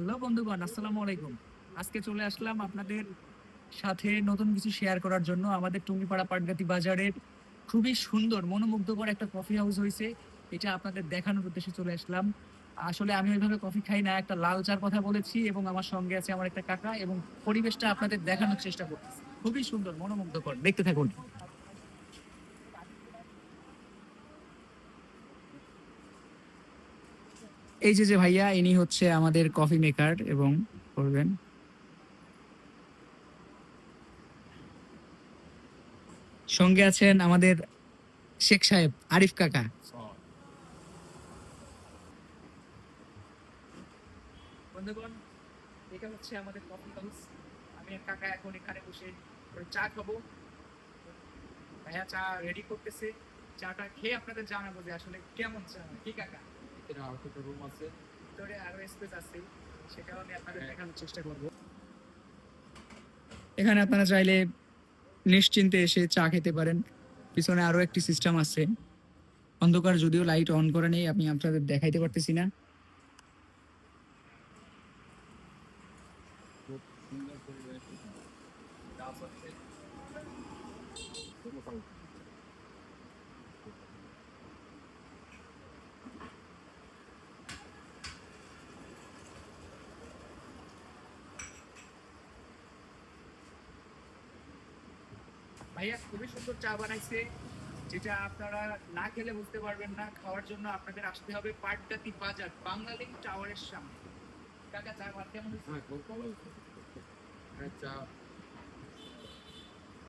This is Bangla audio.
হ্যালো বন্ধুগণ, আসসালামু আলাইকুম। আজকে চলে আসলাম আপনাদের সাথে নতুন কিছু শেয়ার করার জন্য। আমাদের টুঙ্গিপাড়া পাটগাতি বাজারের খুবই সুন্দর মনোমুগ্ধকর একটা কফি হাউস হয়েছে। এটা আপনাদের দেখানোর উদ্দেশ্যে চলে আসলাম। আসলে আমি ওইভাবে কফি খাই না, একটা লাল চার কথা বলেছি এবং আমার সঙ্গে আছে আমার একটা কাকা, এবং পরিবেশটা আপনাদের দেখানোর চেষ্টা করতেছি। খুবই সুন্দর মনোমুগ্ধকর, দেখতে থাকুন। এই যে যে ভাইয়া, ইনি হচ্ছে আমাদের কফি মেকার এবং করবেন। সঙ্গে আছেন আমাদের শেখ সাহেব, আরিফ কাকা। বন্ধুগণ, এটা হচ্ছে আমাদের কফি হাউস। আমি আর কাকা এখন এখানে বসে চা খাবো। ভাইয়া চা রেডি করতেছে। চাটা খেয়ে আপনাদের জানাবো যে আসলে কেমন চা, কি কাকা? এখানে আরো একটা রুম আছে। ভিতরে আরো স্পেস আছে, সেটাও আমি আপনাদের দেখানোর চেষ্টা করব। এখানে আপনারা চাইলে নিশ্চিন্তে এসে চা খেতে পারেন। পিছনে আরো একটি সিস্টেম আছে। অন্ধকার, যদিও লাইট অন করে নেই, আমি আপনাদের দেখাইতে পারতেছি না। খুব সুন্দর পরিবেশ এখানে। গাছ আছে। মোটামুটি। ভাইয়া খুবই সুন্দর চা বানাইছে, যেটা আপনারা না খেলে বুঝতে পারবেন না। খাওয়ার জন্য আপনাদের আসতে হবে পাটগাতি বাজার, বাংলালিংক টাওয়ারের সামনে। কাকা চা কেমন হয়েছে? হ্যাঁ, খুব ভালো হয়েছে। এখানে চা